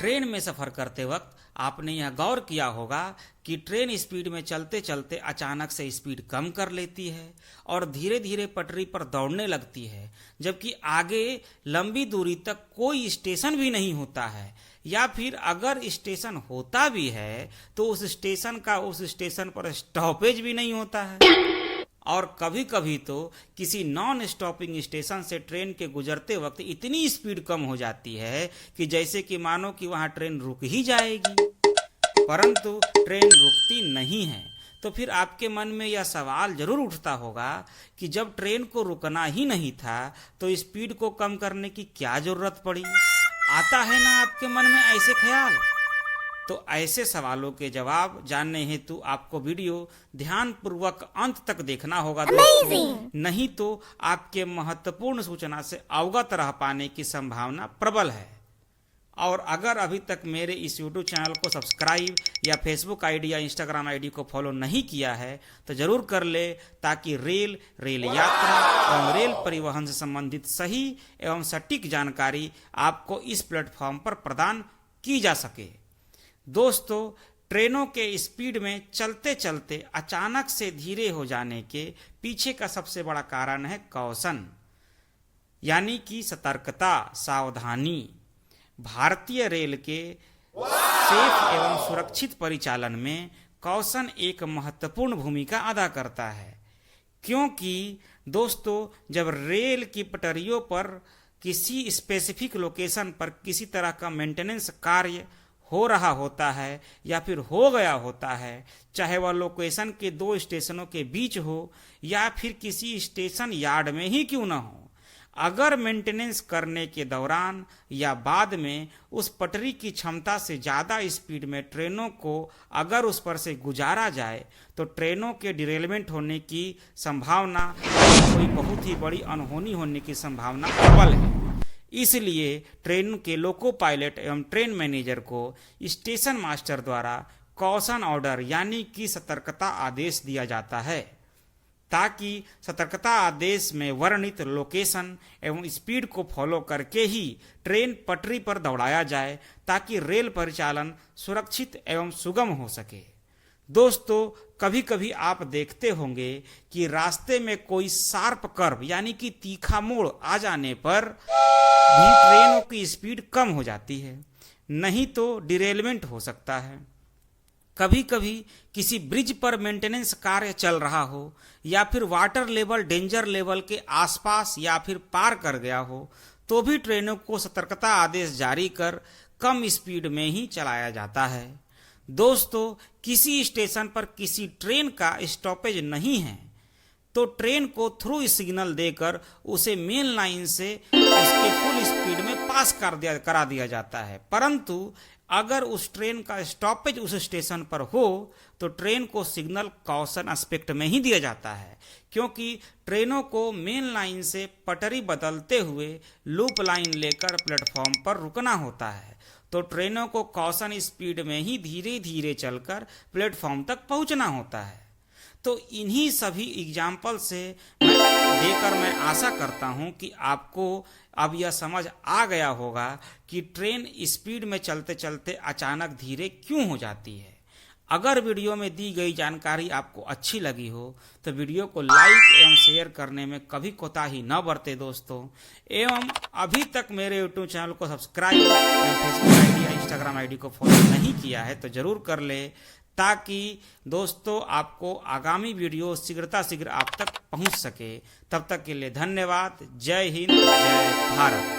Train में सफ़र करते वक्त आपने यह गौर किया होगा कि ट्रेन स्पीड में चलते चलते अचानक से स्पीड कम कर लेती है और धीरे धीरे पटरी पर दौड़ने लगती है, जबकि आगे लंबी दूरी तक कोई स्टेशन भी नहीं होता है, या फिर अगर स्टेशन होता भी है तो उस स्टेशन का उस स्टेशन पर स्टॉपेज भी नहीं होता है। और कभी कभी तो किसी नॉन स्टॉपिंग स्टेशन से ट्रेन के गुजरते वक्त इतनी स्पीड कम हो जाती है कि जैसे कि मानो कि वहां ट्रेन रुक ही जाएगी, परंतु ट्रेन रुकती नहीं है। तो फिर आपके मन में यह सवाल जरूर उठता होगा कि जब ट्रेन को रुकना ही नहीं था तो स्पीड को कम करने की क्या जरूरत पड़ी। आता है ना आपके मन में ऐसे ख्याल? तो ऐसे सवालों के जवाब जानने हेतु आपको वीडियो ध्यानपूर्वक अंत तक देखना होगा दोस्तों, नहीं तो आपके महत्वपूर्ण सूचना से अवगत रह पाने की संभावना प्रबल है। और अगर अभी तक मेरे इस YouTube चैनल को सब्सक्राइब या फेसबुक आईडी या इंस्टाग्राम आईडी को फॉलो नहीं किया है तो जरूर कर ले, ताकि रेल यात्रा एवं रेल परिवहन से संबंधित सही एवं सटीक जानकारी आपको इस प्लेटफॉर्म पर प्रदान की जा सके। दोस्तों, ट्रेनों के स्पीड में चलते चलते अचानक से धीरे हो जाने के पीछे का सबसे बड़ा कारण है कौशन, यानी कि सतर्कता, सावधानी। भारतीय रेल के सेफ एवं सुरक्षित परिचालन में कौशन एक महत्वपूर्ण भूमिका अदा करता है, क्योंकि दोस्तों जब रेल की पटरियों पर किसी स्पेसिफिक लोकेशन पर किसी तरह का मेंटेनेंस कार्य हो रहा होता है या फिर हो गया होता है, चाहे वह लोकेशन के दो स्टेशनों के बीच हो या फिर किसी स्टेशन यार्ड में ही क्यों न हो, अगर मेंटेनेंस करने के दौरान या बाद में उस पटरी की क्षमता से ज़्यादा स्पीड में ट्रेनों को अगर उस पर से गुजारा जाए तो ट्रेनों के डिरेलमेंट होने की संभावना, कोई बहुत ही बड़ी अनहोनी होने की संभावना प्रबल है। इसलिए ट्रेन के लोको पायलट एवं ट्रेन मैनेजर को स्टेशन मास्टर द्वारा कॉशन ऑर्डर यानी कि सतर्कता आदेश दिया जाता है, ताकि सतर्कता आदेश में वर्णित लोकेशन एवं स्पीड को फॉलो करके ही ट्रेन पटरी पर दौड़ाया जाए, ताकि रेल परिचालन सुरक्षित एवं सुगम हो सके। दोस्तों, कभी कभी आप देखते होंगे कि रास्ते में कोई शार्प कर्व यानी कि तीखा मोड़ आ जाने पर भी ट्रेनों की स्पीड कम हो जाती है, नहीं तो डिरेलमेंट हो सकता है। कभी कभी किसी ब्रिज पर मेंटेनेंस कार्य चल रहा हो या फिर वाटर लेवल डेंजर लेवल के आसपास या फिर पार कर गया हो तो भी ट्रेनों को सतर्कता आदेश जारी कर कम स्पीड में ही चलाया जाता है। दोस्तों, किसी स्टेशन पर किसी ट्रेन का स्टॉपेज नहीं है तो ट्रेन को थ्रू सिग्नल देकर उसे मेन लाइन से उसके फुल स्पीड में पास करा दिया जाता है, परंतु अगर उस ट्रेन का स्टॉपेज उस स्टेशन पर हो तो ट्रेन को सिग्नल कॉशन एस्पेक्ट में ही दिया जाता है, क्योंकि ट्रेनों को मेन लाइन से पटरी बदलते हुए लूप लाइन लेकर प्लेटफॉर्म पर रुकना होता है, तो ट्रेनों को कॉशन स्पीड में ही धीरे धीरे चलकर प्लेटफॉर्म तक पहुंचना होता है। तो इन्हीं सभी एग्जाम्पल से देकर मैं आशा करता हूं कि आपको अब यह समझ आ गया होगा कि ट्रेन स्पीड में चलते चलते अचानक धीरे क्यों हो जाती है। अगर वीडियो में दी गई जानकारी आपको अच्छी लगी हो तो वीडियो को लाइक एवं शेयर करने में कभी कोताही न बरते दोस्तों, एवं अभी तक मेरे YouTube चैनल को सब्सक्राइब एवं फेसबुक आईडी या इंस्टाग्राम आईडी को फॉलो नहीं किया है तो जरूर कर ले, ताकि दोस्तों आपको आगामी वीडियो शीघ्र आप तक पहुंच सके। तब तक के लिए धन्यवाद। जय हिंद, जय भारत।